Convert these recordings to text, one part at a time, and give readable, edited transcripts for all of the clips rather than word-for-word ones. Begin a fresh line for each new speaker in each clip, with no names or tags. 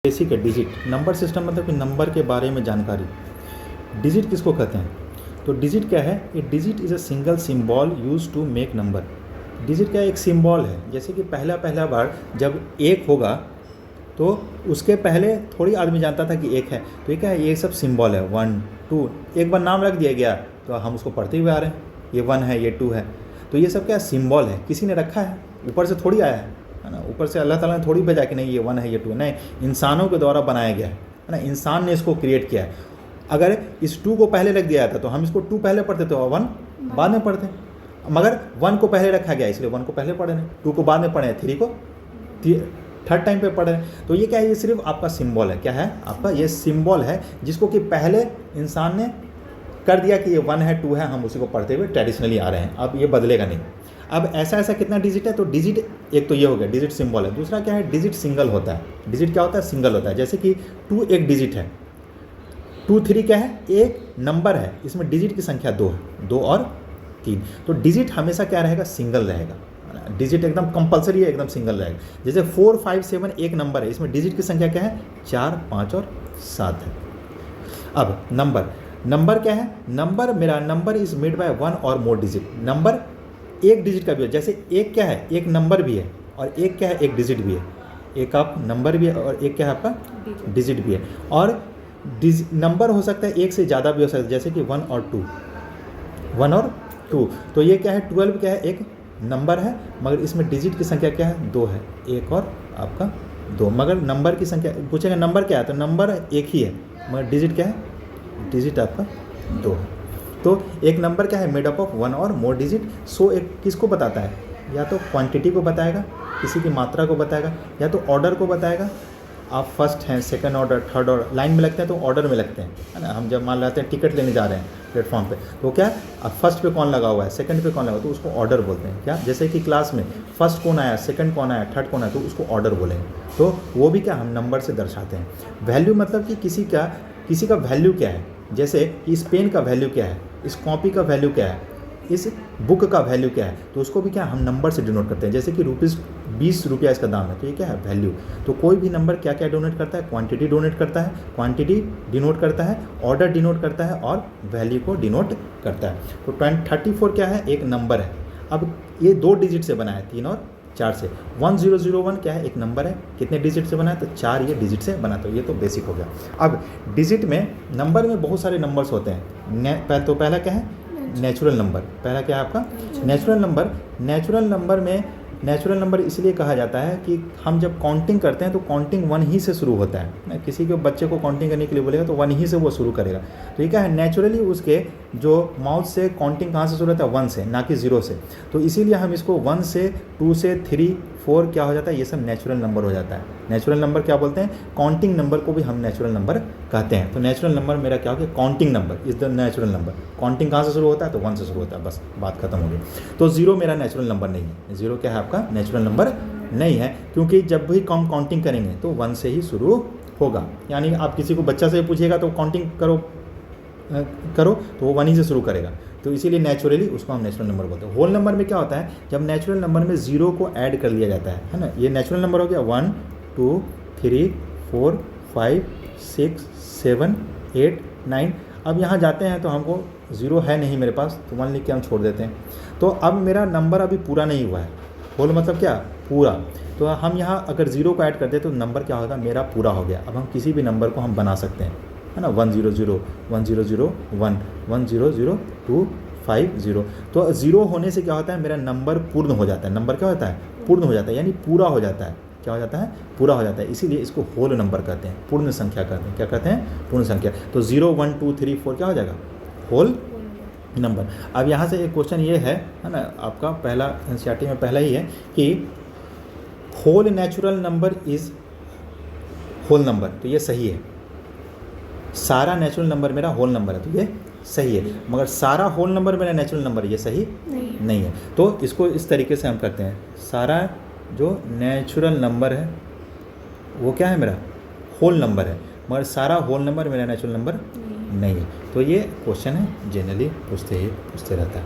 Basic है digit. Number system मतलब कि नंबर के बारे में जानकारी। डिजिट किसको कहते हैं? तो डिजिट क्या है? A digit is a single symbol use to make number. Digit क्या एक सिंबल है, जैसे कि पहला बार जब एक होगा तो उसके पहले थोड़ी आदमी जानता था कि एक है, तो ये क्या है? ये सब सिंबल है, 1 2, एक बार नाम रख दिया गया तो हम उसको पढ़ते हुए आ रहे हैं, ये 1 है, ये 2 है। तो ये सब क्या सिंबल है, किसी ने रखा है, ऊपर से थोड़ी आया है ना, ऊपर से अल्लाह ताला ने थोड़ी भेजा कि नहीं ये 1 है, ये 2 है, नहीं, इंसानों के द्वारा बनाया गया है ना, इंसान ने इसको क्रिएट किया है। अगर इस 2 को पहले रख दिया जाता तो हम इसको 2 पहले पढ़ते तो 1 बाद में पढ़ते, मगर 1 को पहले रखा गया इसलिए 1 को पहले पढ़े, 2 को बाद में पढ़े, 3 को थर्ड टाइम पे पढ़ रहे हैं। तो ये क्या है? ये सिर्फ आपका सिंबल है। क्या है आपका? ये सिंबल है जिसको कि पहले इंसान ने कर दिया कि ये 1 है 2 है, हम उसी को पढ़ते हुए ट्रेडिशनली आ रहे हैं, अब ये बदलेगा नहीं। अब ऐसा कितना डिजिट है? तो डिजिट एक तो ये हो गया, डिजिट सिंबल है। दूसरा क्या है? डिजिट सिंगल होता है। डिजिट क्या होता है? सिंगल होता है। जैसे कि 2 एक डिजिट है, 2 3 क्या है? एक नंबर है, इसमें डिजिट की संख्या 2 है, 2 और 3। तो डिजिट हमेशा क्या रहेगा? सिंगल रहेगा। डिजिट एकदम कंपलसरी है, एकदम सिंगल रहेगा। जैसे 4 5 7 एक नंबर है, इसमें डिजिट की संख्या क्या है? 4 5 और 7 है। अब नंबर क्या है? नंबर इज मेड बाय 1 और मोर डिजिट। नंबर एक डिजिट का भी है, जैसे एक क्या है? एक नंबर भी है, और एक क्या है? एक डिजिट भी है। एक आप नंबर भी है और एक क्या है आपका? डिजिट भी है। और नंबर हो सकता है एक से ज़्यादा भी हो सकता है, जैसे कि 1 और 2। तो ये क्या है? 12 क्या है? एक नंबर है, मगर इसमें डिजिट की संख्या क्या है? 2 है, एक और आपका 2। मगर नंबर की संख्या पूछेगा नंबर क्या है, तो नंबर एक ही है, मगर डिजिट क्या है? डिजिट आपका 2 है। तो एक नंबर क्या है? मेड अप ऑफ 1 और मोर डिजिट। सो एक किसको बताता है? या तो क्वांटिटी को बताएगा, किसी की मात्रा को बताएगा, या तो ऑर्डर को बताएगा। आप फर्स्ट हैं, second order, third order, line में लगते हैं तो ऑर्डर में लगते हैं, है ना। हम जब मान लेते हैं टिकट लेने जा रहे हैं प्लेटफॉर्म पे, तो क्या अब फर्स्ट पे कौन लगा हुआ है, सेकंड पे कौन लगा हुआ है, तो उसको ऑर्डर बोलते हैं। क्या? जैसे कि क्लास में फर्स्ट कौन आया, सेकंड कौन आया, थर्ड कौन आया, तो उसको ऑर्डर बोलेंगे। तो वो भी क्या हम नंबर से दर्शाते हैं। वैल्यू मतलब कि किसी का वैल्यू क्या है, जैसे इस पेन का वैल्यू क्या है, इस कॉपी का वैल्यू क्या है, इस बुक का वैल्यू क्या है, तो उसको भी क्या हम नंबर से डिनोट करते हैं। जैसे कि ₹20 इसका दाम है, तो ये क्या है? वैल्यू। तो कोई भी नंबर क्या क्या डोनेट करता है? क्वांटिटी डोनेट करता है, क्वांटिटी डिनोट करता है, ऑर्डर डिनोट करता है, और वैल्यू को डिनोट करता है। तो 34 क्या है? एक नंबर है। अब ये 2 डिजिट से बना है, 3 और 4 से। 1001 क्या है? एक नंबर है, कितने डिजिट से बना है? तो 4 ये डिजिट से बना। तो ये तो बेसिक हो गया। अब डिजिट में, नंबर में बहुत सारे नंबर्स होते हैं। तो पहला क्या है? Natural number. पहला क्या है आपका? Natural number. नेचुरल नंबर इसलिए कहा जाता है कि हम जब काउंटिंग करते हैं तो काउंटिंग 1 ही से शुरू होता है ना। किसी के बच्चे को काउंटिंग करने के लिए बोलेगा तो 1 ही से वो शुरू करेगा। तो ये क्या है? नेचुरली उसके जो माउथ से काउंटिंग कहाँ से शुरू होता है? 1 से, ना कि 0 से। तो इसीलिए हम इसको 1 से 2 से 3 4 क्या हो जाता है? ये सब नेचुरल नंबर हो जाता है। नेचुरल नंबर क्या बोलते हैं? काउंटिंग नंबर को भी हम नेचुरल नंबर कहते हैं। तो नेचुरल नंबर मेरा क्या हो गया? Counting number is the natural number. Counting कहाँ से शुरू होता है? तो 1 से शुरू होता है, बस बात खत्म हो गई। तो 0 मेरा नेचुरल नंबर नहीं है। 0 क्या है आपका? नेचुरल नंबर नहीं है, क्योंकि जब भी हम काउंटिंग करेंगे तो 1 से ही शुरू होगा। यानी आप किसी को बच्चा से पूछिएगा तो काउंटिंग करो तो वो 1 ही से शुरू करेगा। तो इसीलिए नेचुरली उसको हम नेचुरल नंबर बोलते हैं। होल नंबर में क्या होता है? जब नेचुरल नंबर में 0 को ऐड कर लिया जाता है ना। ये नेचुरल नंबर हो गया 1 2 3 4 5 6 7 8 9। अब यहाँ जाते हैं तो हमको 0 है नहीं मेरे पास, तो 1 लिख के हम छोड़ देते हैं। तो अब मेरा नंबर अभी पूरा नहीं हुआ है। होल मतलब क्या? पूरा। तो हम यहाँ अगर 0 को ऐड करते तो नंबर क्या होगा? मेरा पूरा हो गया। अब हम किसी भी नंबर को हम बना सकते हैं, है ना। 100 1001 1002 50। तो 0 होने से क्या होता है? मेरा नंबर पूर्ण हो जाता है। नंबर क्या होता है? पूर्ण हो जाता है, यानी पूरा हो जाता है। क्या हो जाता है? पूरा हो जाता है। इसीलिए इसको होल नंबर कहते हैं, पूर्ण संख्या कहते हैं। क्या कहते हैं? पूर्ण संख्या। तो 0 1 2 3 4 क्या हो जाएगा? Whole number. अब यहाँ से एक क्वेश्चन ये है ना, आपका पहला एनसीईआरटी में पहला ही है कि whole natural number is whole number. तो ये सही है। सारा नेचुरल नंबर मेरा होल नंबर है, तो ये सही है। मगर सारा होल नंबर मेरा नेचुरल नंबर है, ये सही नहीं है। तो इसको इस तरीके से हम करते हैं। सारा जो नेचुरल नंबर है वो क्या है? मेरा होल नंबर है, मगर सारा whole number natural number number नहीं है। तो ये क्वेश्चन है, जनरली पूछते रहता है।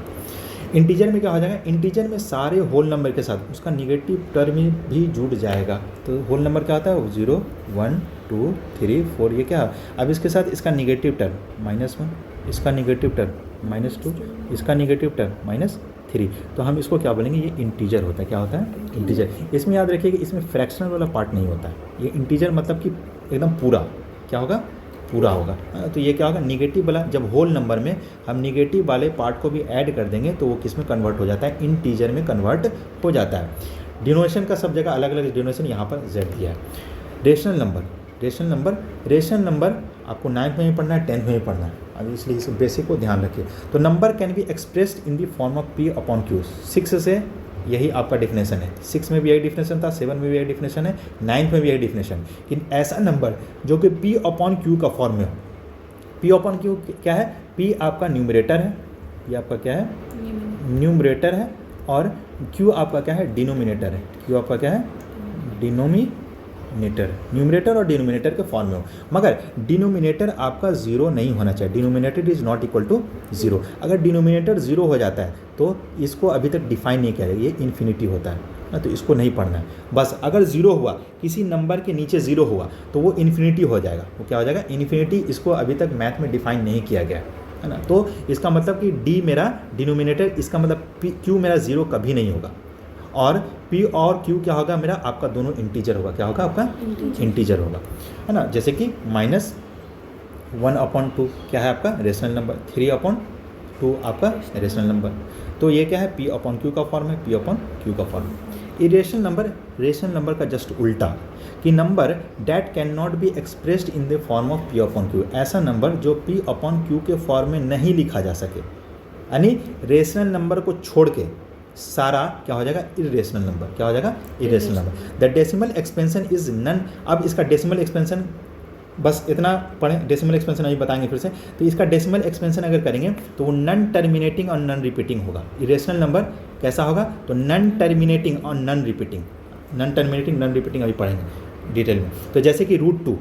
इंटीजर में क्या हो जाएगा, इंटीजर में सारे होल नंबर के साथ उसका निगेटिव टर्म भी जुड़ जाएगा। तो होल नंबर क्या होता है, 0 1 2 3 4, ये क्या है, अब इसके साथ इसका निगेटिव टर्म -1, इसका निगेटिव टर्म -2, इसका निगेटिव टर्म -3, तो हम इसको क्या बोलेंगे, ये इंटीजर होता है। क्या होता है, इंटीजर। इसमें याद रखिए कि इसमें फ्रैक्शनल वाला पार्ट नहीं होता है। ये इंटीजर मतलब कि एकदम पूरा क्या होगा, पूरा होगा। तो ये क्या होगा, निगेटिव वाला, जब होल नंबर में हम निगेटिव वाले पार्ट को भी ऐड कर देंगे तो वो किस में कन्वर्ट हो जाता है, इंटीजर में कन्वर्ट हो जाता है। डिनोमिनेशन का सब जगह अलग अलग डिनोमिनेशन यहाँ पर Z दिया है। रेशनल नंबर, रेशनल नंबर आपको 9th में भी पढ़ना है, 10th में भी पढ़ना है, अब इसलिए इस बेसिक को ध्यान रखिए। तो number can be expressed in the form of P/Q। 6 से यही आपका डिफिनेशन है, 6 में भी यही डिफिनेशन था, 7 में भी यही डिफिनेशन है, 9th में भी यही डिफिनेशन। कि ऐसा नंबर जो कि P/Q का फॉर्म में हो। P/Q क्या है, P आपका न्यूमरेटर है, ये आपका क्या है, न्यूमरेटर है, और Q आपका क्या है, डिनोमिनेटर है। Q आपका क्या है, डिनोमिनेटर, न्यूमरेटर और डिनोमिनेटर के फॉर्म में हो। मगर डिनोमिनेटर आपका 0 नहीं होना चाहिए, denominator is not equal to 0। अगर डिनोमिनेटर 0 हो जाता है तो इसको अभी तक डिफाइन नहीं किया गया, ये इन्फिनिटी होता है ना, तो इसको नहीं पढ़ना है। बस अगर 0 हुआ, किसी नंबर के नीचे 0 हुआ तो वो इन्फिनिटी हो जाएगा। वो क्या हो जाएगा, इन्फिनिटी। इसको अभी तक मैथ में डिफाइन नहीं किया गया है ना। तो इसका मतलब कि D मेरा डिनोमिनेटर, इसका मतलब Q मेरा 0 कभी नहीं होगा, और P और Q क्या होगा मेरा, आपका दोनों इंटीजर होगा। क्या होगा, आपका इंटीजर होगा, है ना। जैसे कि -1/2 क्या है आपका रेशनल नंबर, 3/2 आपका रेशनल नंबर। तो ये क्या है, P/Q का फॉर्म है, P/Q का form. Irrational number, rational number का जस्ट उल्टा, कि number that can not be expressed in the form of P/Q। ऐसा नंबर जो P/Q के फॉर्म में नहीं लिखा जा सके, यानी रेशनल नंबर को छोड़ के सारा क्या हो जाएगा, इरेशनल नंबर। क्या हो जाएगा, irrational number. The decimal expansion is non. अब इसका डेसिमल एक्सपेंशन बस इतना पढ़ें, डेसिमल एक्सपेंशन अभी बताएंगे फिर से। तो इसका डेसिमल एक्सपेंशन अगर करेंगे तो वो नन टर्मिनेटिंग और नन रिपीटिंग होगा। इरेशनल नंबर कैसा होगा, तो नन टर्मिनेटिंग और non repeating. Non terminating non repeating अभी पढ़ेंगे डिटेल में। तो जैसे कि √2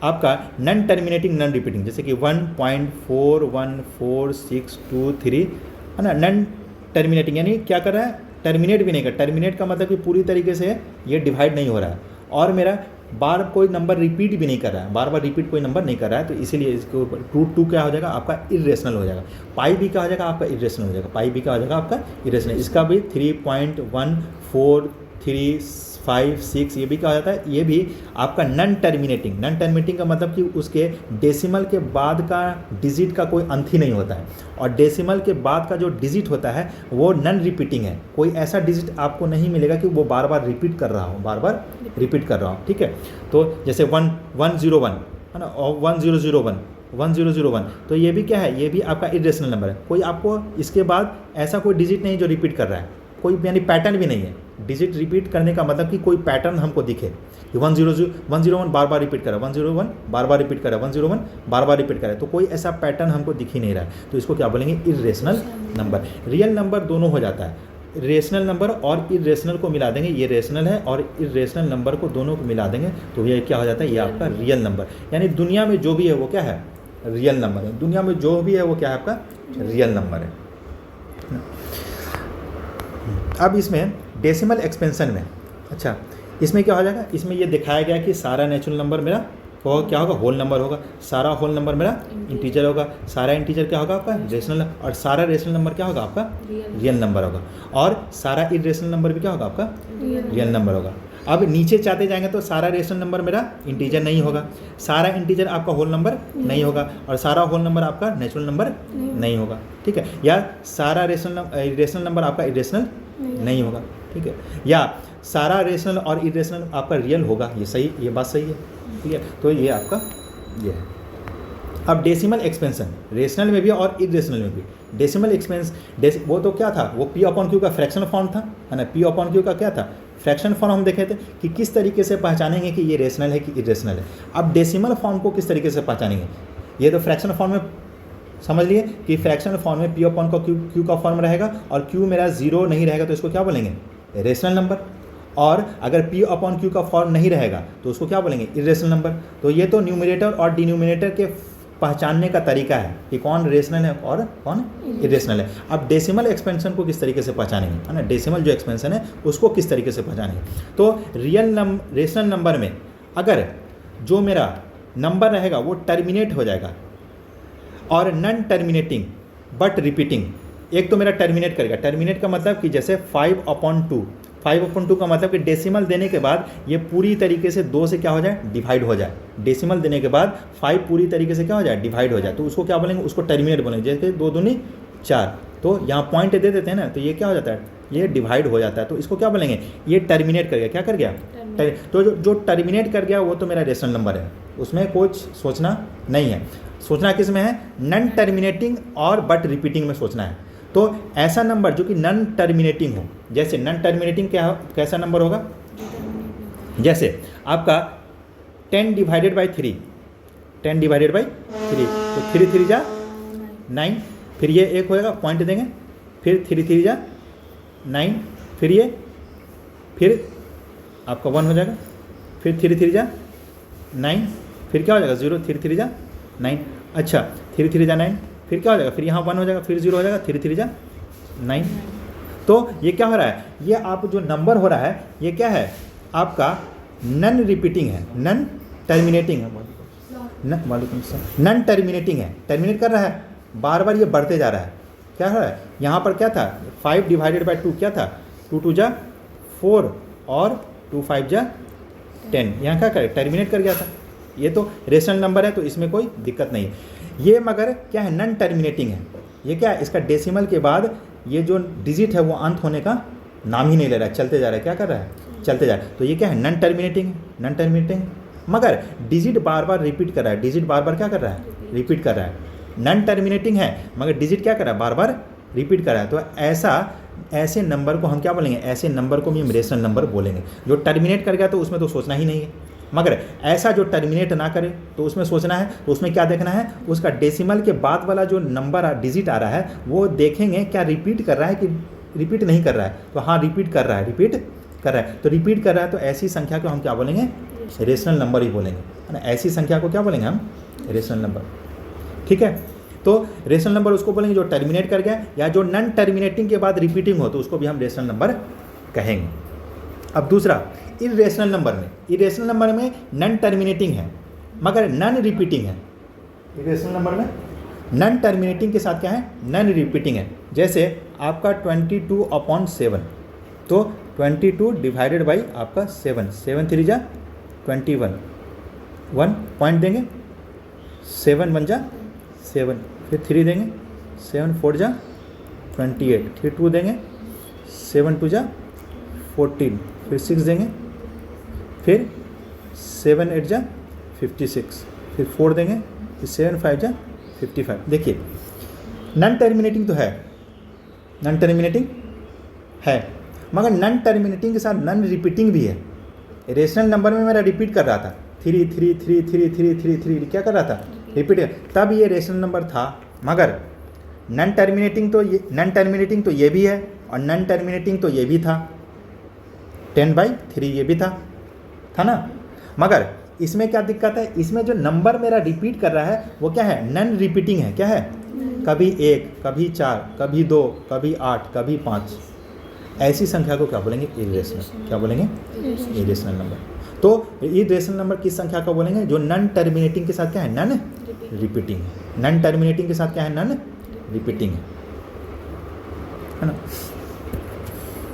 आपका नन टर्मिनेटिंग नन रिपीटिंग, जैसे कि 1.41463 है ना, नन टर्मिनेटिंग यानी क्या कर रहा है, टर्मिनेट भी नहीं कर। टर्मिनेट का मतलब कि पूरी तरीके से ये डिवाइड नहीं हो रहा है, और मेरा बार कोई नंबर रिपीट भी नहीं कर रहा है, बार बार रिपीट कोई नंबर नहीं कर रहा है। तो इसीलिए इसके ऊपर √2 क्या हो जाएगा, आपका इरेशनल हो जाएगा। पाई भी क्या हो जाएगा, आपका इरेशनल हो जाएगा। पाई भी क्या हो जाएगा, आपका इरेशनल। इसका भी 3.14356 ये भी क्या हो जाता है, ये भी आपका नन टर्मिनेटिंग। नन टर्मिनेटिंग का मतलब कि उसके डेसिमल के बाद का डिजिट का कोई अंत ही नहीं होता है, और डेसिमल के बाद का जो डिजिट होता है वो नन रिपीटिंग है। कोई ऐसा डिजिट आपको नहीं मिलेगा कि वो बार बार रिपीट कर रहा हो, बार बार रिपीट कर रहा हो, ठीक है। तो जैसे 101 है ना, और 1001 तो ये भी क्या है, ये भी आपका इरेशनल नंबर है। कोई आपको इसके बाद ऐसा कोई डिजिट नहीं जो रिपीट कर रहा है, कोई यानी पैटर्न भी नहीं है। डिजिट रिपीट करने का मतलब कि कोई पैटर्न हमको दिखे कि 101 बार बार रिपीट करा, 101 बार बार रिपीट करा, 101 बार बार रिपीट करा, तो कोई ऐसा पैटर्न हमको दिख ही नहीं रहा है। तो इसको क्या बोलेंगे, इरेशनल नंबर। रियल नंबर दोनों हो जाता है, रेशनल नंबर और इरेशनल को मिला देंगे, ये रेशनल है, और इरेशनल नंबर को दोनों को मिला देंगे तो ये क्या हो जाता है, ये आपका रियल नंबर। यानी दुनिया में जो भी है वो क्या है, रियल नंबर है। दुनिया में जो भी है वो क्या है, आपका रियल नंबर है। अब इसमें डेसिमल एक्सपेंशन में, अच्छा इसमें क्या हो जाएगा, इसमें ये दिखाया गया कि सारा नेचुरल नंबर मेरा वो क्या होगा, होल नंबर होगा। सारा होल नंबर मेरा इंटीजर होगा, सारा इंटीजर क्या होगा आपका रेशनल, और सारा रेशनल नंबर क्या होगा आपका रियल नंबर होगा, और सारा इरेशनल नंबर भी क्या होगा आपका रियल नंबर होगा। अब नीचे चाहते जाएंगे तो सारा रेशनल नंबर मेरा इंटीजर नहीं होगा, सारा इंटीजर आपका होल नंबर नहीं होगा, और सारा होल नंबर आपका नेचुरल नंबर नहीं होगा, ठीक है। या सारा रेशनल नंबर आपका इरेशनल नहीं होगा, ठीक है। या सारा रेशनल और इरेशनल आपका रियल होगा, ये सही, ये बात सही है, ठीक है। तो ये आपका ये है। अब डेसिमल एक्सपेंशन रेशनल में भी और इरेशनल में भी। डेसिमल एक्सपेंस वो तो क्या था, वो P/Q का फ्रैक्शनल फॉर्म था, है ना। P/Q का क्या था, फ्रैक्शन फॉर्म हम देखे थे कि किस तरीके से पहचानेंगे कि ये रेशनल है कि इरेशनल है। अब डेसिमल फॉर्म को किस तरीके से पहचानेंगे, ये तो फ्रैक्शनल फॉर्म में समझ लिए कि फ्रैक्शनल फॉर्म में P/Q का फॉर्म रहेगा, और Q मेरा 0 नहीं रहेगा तो इसको क्या बोलेंगे, रेशनल नंबर। और अगर P/Q का फॉर्म नहीं रहेगा तो उसको क्या बोलेंगे, इरेशनल नंबर। तो ये तो न्यूमरेटर और डिनोमिनेटर के पहचानने का तरीका है कि कौन रेशनल है और कौन इरेशनल है। अब डेसिमल एक्सपेंशन को किस तरीके से पहचानेंगे, है ना, डेसिमल जो एक्सपेंशन है उसको किस तरीके से पहचानेंगे। तो रेशनल नंबर में अगर जो मेरा नंबर रहेगा वो टर्मिनेट हो जाएगा और नॉन टर्मिनेटिंग बट रिपीटिंग, एक तो मेरा टर्मिनेट करेगा। टर्मिनेट का मतलब कि जैसे 5/2, 5/2 का मतलब कि डेसिमल देने के बाद ये पूरी तरीके से 2 से क्या हो जाए, डिवाइड हो जाए। डेसिमल देने के बाद 5 पूरी तरीके से क्या हो जाए, डिवाइड हो जाए, तो उसको क्या बोलेंगे, उसको टर्मिनेट बोलेंगे। जैसे 2 दूनी 4, तो यहाँ पॉइंट दे देते हैं ना, तो ये क्या हो जाता है, ये डिवाइड हो जाता है, तो इसको क्या बोलेंगे, ये टर्मिनेट कर गया। क्या कर गया, तो जो टर्मिनेट कर गया वो तो मेरा रेशनल नंबर है, उसमें कुछ सोचना नहीं है। सोचना किस में है, नॉन टर्मिनेटिंग और बट रिपीटिंग में सोचना है। तो ऐसा नंबर जो कि नॉन टर्मिनेटिंग हो, जैसे नॉन टर्मिनेटिंग कैसा नंबर होगा, जैसे आपका 10 डिवाइडेड बाई 3, 10 डिवाइडेड बाई 3, तो 3 3 जा 9, फिर ये एक होएगा, पॉइंट देंगे, फिर 3 3 जा 9, फिर ये, फिर आपका 1 हो जाएगा, फिर 3 3 जा 9, फिर क्या हो जाएगा 0, 3 3 जा 9, अच्छा 3 3 जा 9, फिर क्या हो जाएगा, फिर यहाँ 1 हो जाएगा, फिर 0 हो जाएगा, 3 3 जा 9। तो ये क्या हो रहा है, ये आप जो नंबर हो रहा है ये क्या है, आपका नॉन रिपीटिंग है, नॉन टर्मिनेटिंग है, नॉन टर्मिनेटिंग है, टर्मिनेट कर रहा है, बार बार ये बढ़ते जा रहा है। क्या हो रहा है, यहाँ पर क्या था, 5 डिवाइडेड बाई 2 क्या था, 2 2 जा 4 और 2 5 जा 10, यहाँ क्या करे, टर्मिनेट कर गया था। ये तो रेशनल नंबर है तो इसमें कोई दिक्कत नहीं है। ये मगर क्या है, नॉन टर्मिनेटिंग है। ये क्या है, इसका डेसिमल के बाद ये जो डिजिट है वो अंत होने का नाम ही नहीं ले रहा है, चलते जा रहा है। क्या कर रहा है, चलते जा रहा है। तो ये क्या है, नॉन टर्मिनेटिंग, नॉन टर्मिनेटिंग, मगर डिजिट बार बार रिपीट कर रहा है, डिजिट बार बार क्या कर रहा है, रिपीट कर रहा है। नॉन टर्मिनेटिंग है मगर डिजिट क्या कर रहा है, बार बार रिपीट कर रहा है। तो ऐसे नंबर को हम क्या बोलेंगे, ऐसे नंबर को भी हम रेशनल नंबर बोलेंगे। जो टर्मिनेट कर गया तो उसमें तो सोचना ही नहीं है, मगर ऐसा जो टर्मिनेट ना करे तो उसमें सोचना है। तो उसमें क्या देखना है, उसका डेसिमल के बाद वाला जो नंबर डिजिट आ रहा है वो देखेंगे क्या रिपीट कर रहा है कि रिपीट नहीं कर रहा है। तो हाँ रिपीट कर रहा है, रिपीट कर रहा है, तो रिपीट कर रहा है तो ऐसी संख्या को हम क्या बोलेंगे, रेशनल नंबर ही बोलेंगे, है ना। ऐसी संख्या को क्या बोलेंगे हम, रेशनल नंबर। ठीक है, तो रेशनल नंबर उसको बोलेंगे जो टर्मिनेट कर गया, या जो नॉन टर्मिनेटिंग के बाद रिपीटिंग हो तो उसको भी हम रेशनल नंबर कहेंगे। अब दूसरा, इरेशनल नंबर में नॉन टर्मिनेटिंग है मगर नॉन रिपीटिंग है। इरेशनल नंबर में नॉन टर्मिनेटिंग के साथ क्या है, नॉन रिपीटिंग है। जैसे आपका 22/7, तो 22 डिवाइडेड बाई आपका 7, 7 3 जा 21, 1 पॉइंट देंगे, 7 1 जा 7, फिर 3 देंगे, 7 4 जा 28, फिर 2 देंगे, 7 2 जा 14, फिर 6 देंगे, फिर 7 8 जा 56, फिर 4 देंगे, फिर 7 5 जा 55। देखिए नॉन टर्मिनेटिंग तो है, नॉन टर्मिनेटिंग है मगर नॉन टर्मिनेटिंग के साथ नॉन रिपीटिंग भी है। रेशनल नंबर में मेरा रिपीट कर रहा था, 3 3 3 3 3 3 3 क्या कर रहा था, रिपीट, तब ये रेशनल नंबर था। मगर नॉन टर्मिनेटिंग तो ये भी है और नॉन टर्मिनेटिंग तो ये भी था, 10/3 ये भी था ना। मगर इसमें क्या दिक्कत है, इसमें जो नंबर मेरा रिपीट कर रहा है वो क्या है, नॉन रिपीटिंग है। क्या है, कभी 1, कभी 4, कभी 2, कभी 8, कभी 5, ऐसी संख्या को क्या बोलेंगे, इरेशनल। क्या बोलेंगे, इरेशनल नंबर। तो इरेशनल नंबर किस संख्या को बोलेंगे, जो नॉन टर्मिनेटिंग के साथ क्या है, नॉन रिपीटिंग है। नॉन टर्मिनेटिंग के साथ क्या है, नॉन रिपीटिंग है ना।